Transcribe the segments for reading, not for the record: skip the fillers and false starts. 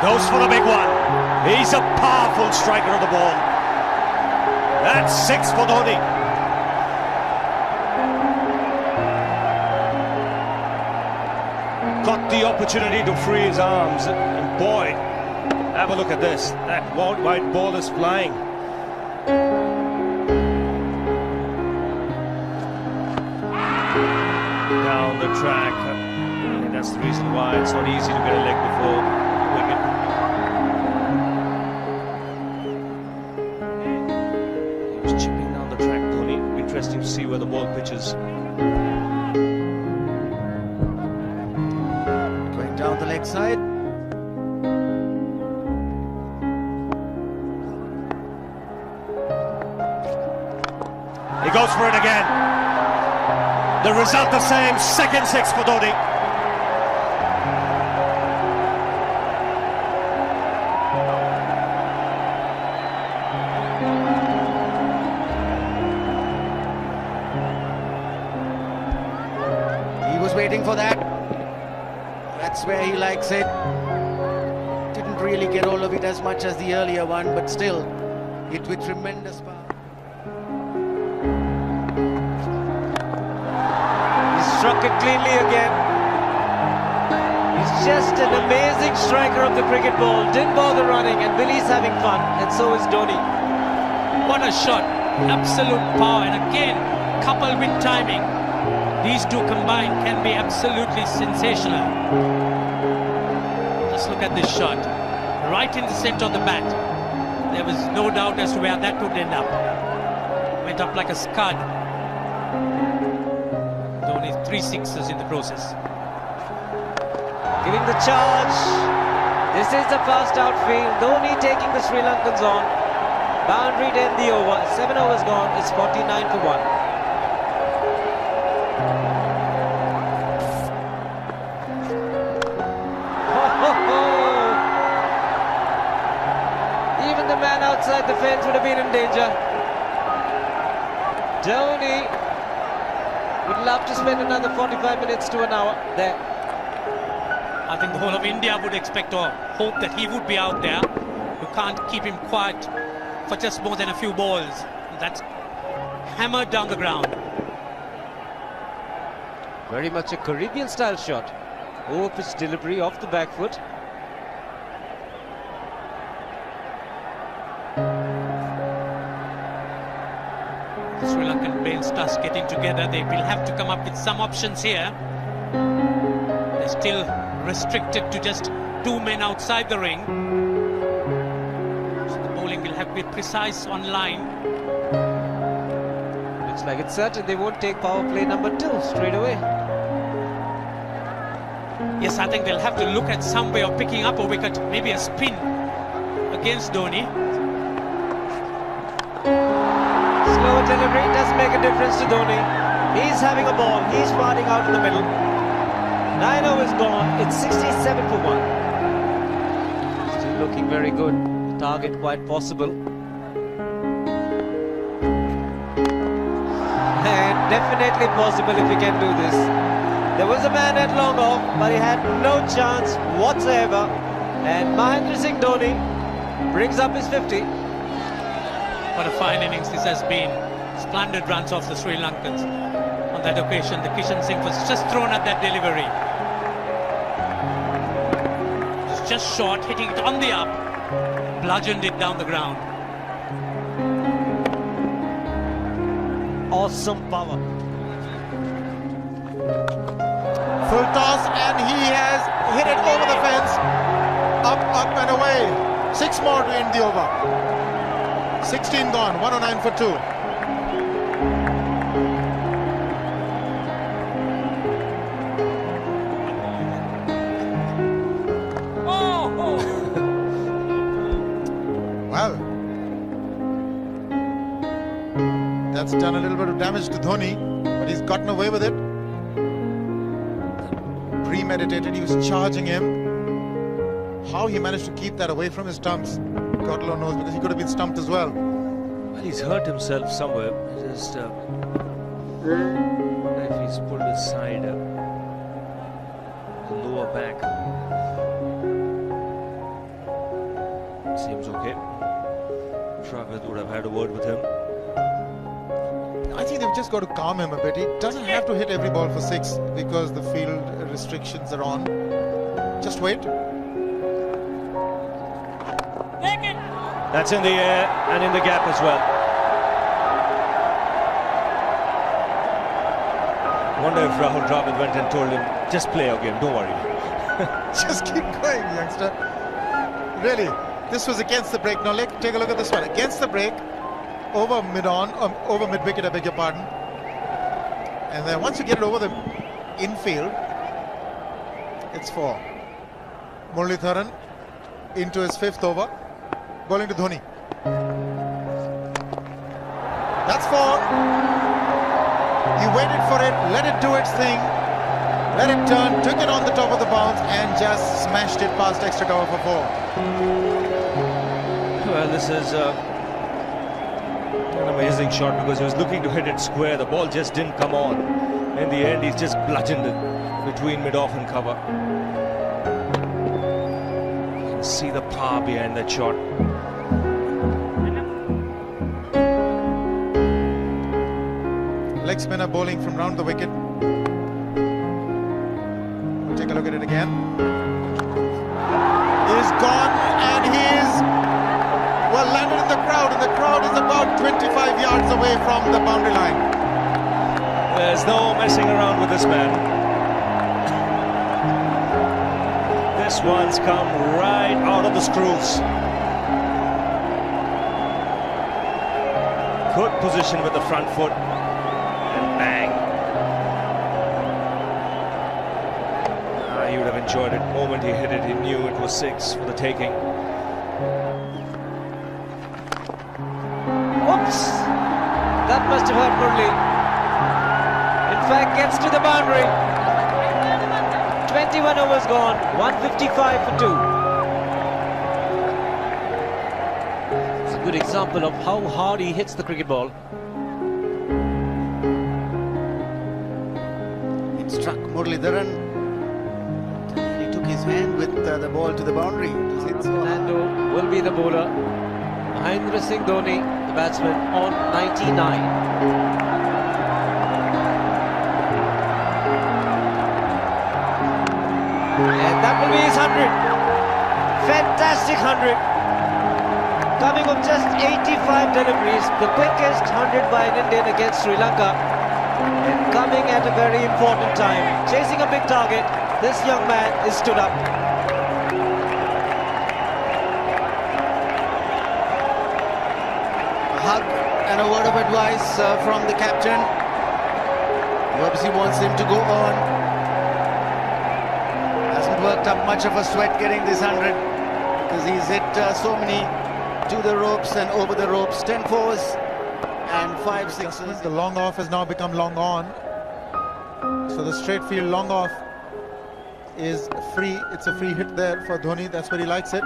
Goes for the big one. He's a powerful striker of the ball. That's 6 for Dhoni. Got the opportunity to free his arms. And boy, have a look at this. That wide ball is flying. Down the track. And that's the reason why it's not easy to get a leg before wicket. He was chipping down the track, Dhoni. Interesting to see where the ball pitches. Going down the leg side. He goes for it again. The result the same, second 6 for Dhoni. He was waiting for that. That's where he likes it. Didn't really get all of it as much as the earlier one, but still, hit with tremendous power. Struck it cleanly again. He's just an amazing striker of the cricket ball. Didn't bother running, and Billy's having fun, and so is Dhoni. What a shot. Absolute power, and again, coupled with timing, these two combined can be absolutely sensational. Just look at this shot. Right in the center of the bat. There was no doubt as to where that would end up. Went up like a scud. Only 3 sixes in the process. Giving the charge. This is the fast outfield. Dhoni taking the Sri Lankans on. Boundary to end the over. 7 overs gone. It's 49 for 1. Even the man outside the fence would have been in danger. Dhoni would love to spend another 45 minutes to an hour there. I think the whole of India would expect or hope that he would be out there. You can't keep him quiet for just more than a few balls. That's hammered down the ground. Very much a Caribbean style shot. Over pitch delivery off the back foot. The Sri Lankan bale starts getting together. They will have to come up with some options here. They're still restricted to just 2 men outside the ring. So the bowling will have to be precise on line. Looks like it's certain they won't take power play number 2 straight away. Yes, I think they'll have to look at some way of picking up a wicket, maybe a spin against Dhoni. Slower delivery doesn't make a difference to Dhoni. He's having a ball. He's fighting out in the middle. 9 overs gone. It's 67 for 1. Still looking very good. Target quite possible. And definitely possible if he can do this. There was a man at long off, but he had no chance whatsoever. And Mahendra Singh Dhoni brings up his 50. What a fine innings this has been. Splendid runs off the Sri Lankans. On that occasion, the Kishan Singh was just thrown at that delivery. It's just short, hitting it on the up, bludgeoned it down the ground. Awesome power. Full toss, and he has hit it over the fence. Up and away. 6 more to end the over. 16 gone, 109 for 2. Well, that's done a little bit of damage to Dhoni, but he's gotten away with it. Premeditated, he was charging him. How he managed to keep that away from his stumps, God alone knows, because he could have been stumped as well. Well, he's hurt himself somewhere. Just wonder if he's pulled his side, the lower back. Seems okay. Travis would have had a word with him. I think they've just got to calm him a bit. He doesn't have to hit every ball for 6 because the field restrictions are on. Just wait. That's in the air and in the gap as well. Wonder if Rahul Dravid went and told him, just play your game, don't worry. Just keep going, youngster. Really, this was against the break. Now take a look at this one. Against the break, over mid-wicket, I beg your pardon. And then once you get it over the infield, it's 4. Muralitharan into his 5th over, bowling to Dhoni. That's 4. He waited for it, let it do its thing, let it turn, took it on the top of the bounce and just smashed it past extra cover for 4. Well, this is an amazing shot because he was looking to hit it square. The ball just didn't come on. In the end, he's just bludgeoned it between mid-off and cover. You can see the power behind that shot. Leg spinner bowling from round the wicket. We'll take a look at it again. He's gone and he's well landed in the crowd, and the crowd is about 25 yards away from the boundary line. There's no messing around with this man. This one's come right out of the screws. Good position with the front foot. And bang. He would have enjoyed it. The moment he hit it, he knew it was 6 for the taking. Oops! That must have hurt Murli. In fact, gets to the boundary. 21 overs gone, 155 for 2. It's a good example of how hard he hits the cricket ball. It struck Muralitharan. He took his hand with the ball to the boundary. Fernando will be the bowler. Mahendra Singh Dhoni, the batsman, on 99. And that will be his 100. Fantastic 100. Coming of just 85 deliveries, the quickest 100 by an Indian against Sri Lanka. And coming at a very important time. Chasing a big target, this young man is stood up. A hug and a word of advice from the captain. He obviously wants him to go on. Hasn't worked up much of a sweat getting this 100 because he's hit so many to the ropes and over the ropes. 10 fours and 5 sixes. The long off has now become long on. So the straight field long off is free. It's a free hit there for Dhoni. That's where he likes it.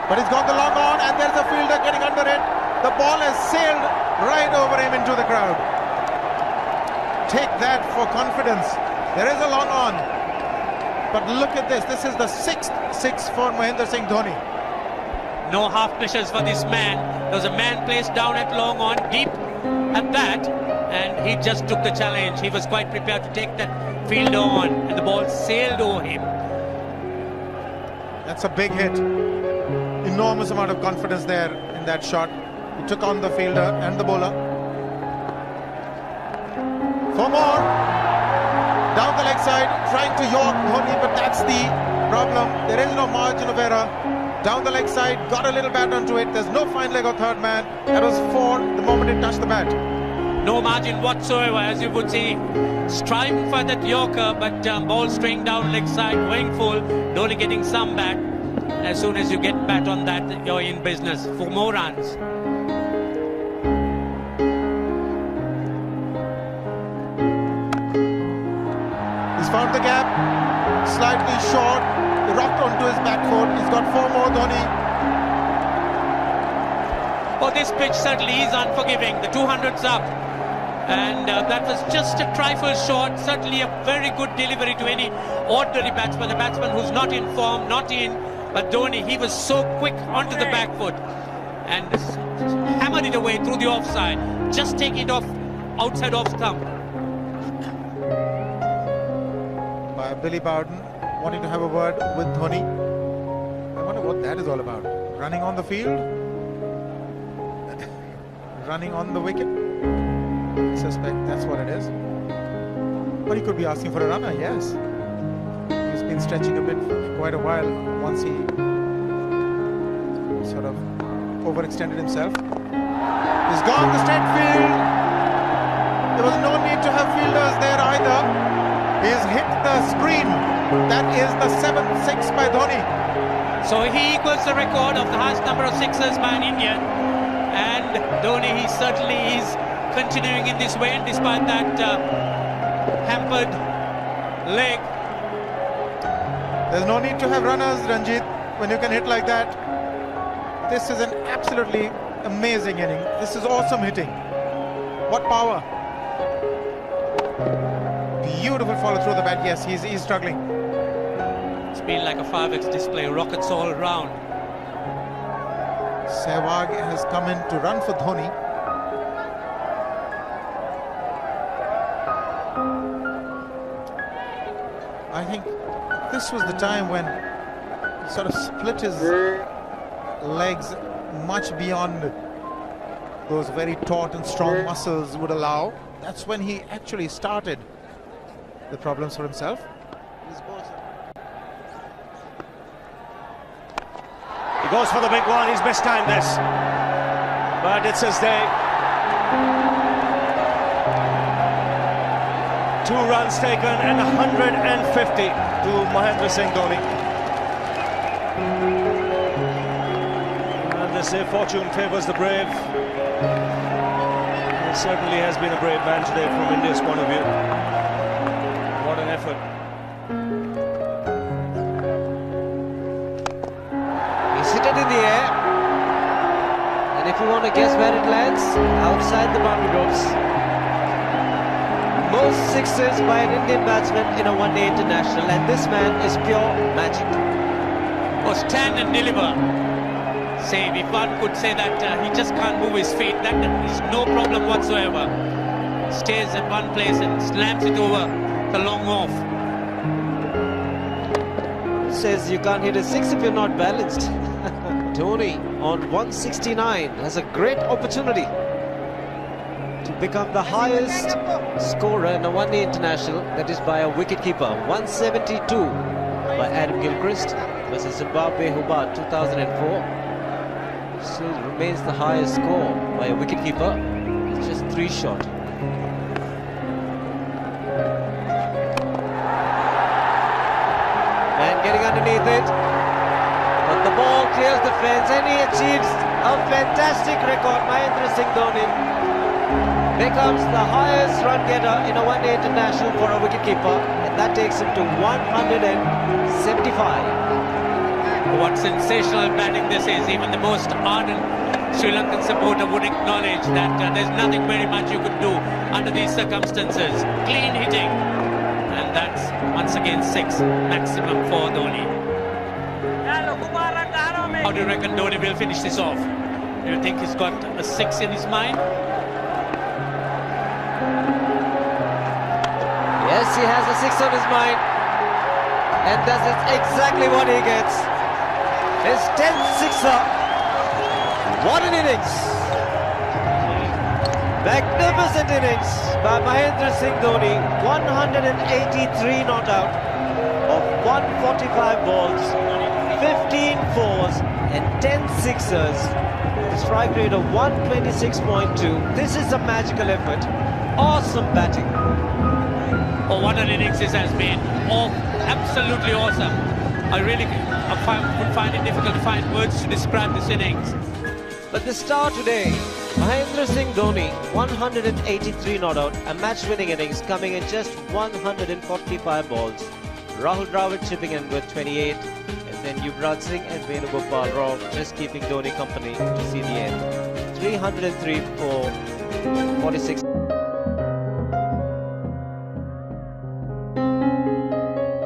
But he's got the long on and there's a fielder getting under it. The ball has sailed right over him into the crowd. Take that for confidence. There is a long on. But look at this. This is the 6th 6 for Mahendra Singh Dhoni. No half measures for this man. There was a man placed down at long on, deep at that, and he just took the challenge. He was quite prepared to take that fielder on, and the ball sailed over him. That's a big hit. Enormous amount of confidence there in that shot. He took on the fielder and the bowler. 4 more. Down the leg side, trying to york Dhoni, but that's the problem. There is no margin of error. Down the leg side, got a little bat onto it. There's no fine leg or third man. That was 4 the moment it touched the bat. No margin whatsoever, as you would see. Striving for that yorker, but ball straying down leg side, going full. Dhoni getting some bat. As soon as you get bat on that, you're in business for more runs. He's found the gap, slightly short, rocked onto his back foot. He's got 4 more, Dhoni. Oh, this pitch certainly is unforgiving. The 200's up. And that was just a trifle short. Certainly a very good delivery to any ordinary batsman. A batsman who's not in form, not in. But Dhoni, he was so quick onto the back foot and hammered it away through the offside, just taking it off outside off stump. By Billy Bowden wanting to have a word with Dhoni. I wonder what that is all about. Running on the field? Running on the wicket? I suspect that's what it is. But he could be asking for a runner, yes. He's been stretching a bit for quite a while once he sort of overextended himself. He's gone to straight field. There was no need to have fielders there either. He's hit the screen. That is the 7th 6 by Dhoni. So he equals the record of the highest number of sixes by an Indian. And Dhoni, he certainly is continuing in this way, despite that hampered leg. There's no need to have runners, Ranjit, when you can hit like that. This is an absolutely amazing inning. This is awesome hitting. What power. Beautiful follow through the bat. Yes, he's struggling. It's been like a 5x display, rockets all round. Sehwag has come in to run for Dhoni. I think this was the time when he sort of split his legs much beyond those very taut and strong muscles would allow. That's when he actually started the problems for himself. He goes for the big one. He's mistimed this, but it's his day. 2 runs taken and 150 to Mahendra Singh Dhoni. And they say fortune favours the brave. He certainly has been a brave man today from India's point of view. What an effort. He's hit it in the air. And if you want to guess where it lands, outside the boundary ropes. Most sixes by an Indian batsman in a one-day international, and this man is pure magic. Oh, stand and deliver. Say, if one could say that he just can't move his feet, that is no problem whatsoever. Stays at one place and slams it over the long off. Says you can't hit a 6 if you're not balanced. Dhoni on 169 has a great opportunity to become the highest scorer in a one-day international, that is by a wicketkeeper. 172 by Adam Gilchrist versus Zimbabwe Hobart 2004. Still remains the highest score by a wicketkeeper. It's just 3 short. And getting underneath it, but the ball clears the fence and he achieves a fantastic record. Mahendra Singh Dhoni becomes the highest run getter in a one-day international for a wicketkeeper, and that takes him to 175. What sensational batting this is. Even the most ardent Sri Lankan supporter would acknowledge that there's nothing very much you could do under these circumstances. Clean hitting, and that's once again 6 maximum for Dhoni. How do you reckon Dhoni will finish this off? Do you think he's got a 6 in his mind? Yes, he has a 6 on his mind, and that is exactly what he gets. His 10th sixer. What an innings! Magnificent innings by Mahendra Singh Dhoni. 183 not out of 145 balls, 15 fours and 10 sixers. The strike rate of 126.2. This is a magical effort. Awesome batting. Oh, what an innings this has been. Oh, absolutely awesome. I really would find it difficult to find words to describe this innings. But the star today, Mahendra Singh Dhoni, 183 not out, a match-winning innings coming in just 145 balls. Rahul Dravid chipping in with 28, and then Yuvraj Singh and Venugopal Rao just keeping Dhoni company to see the end. 303 for 46.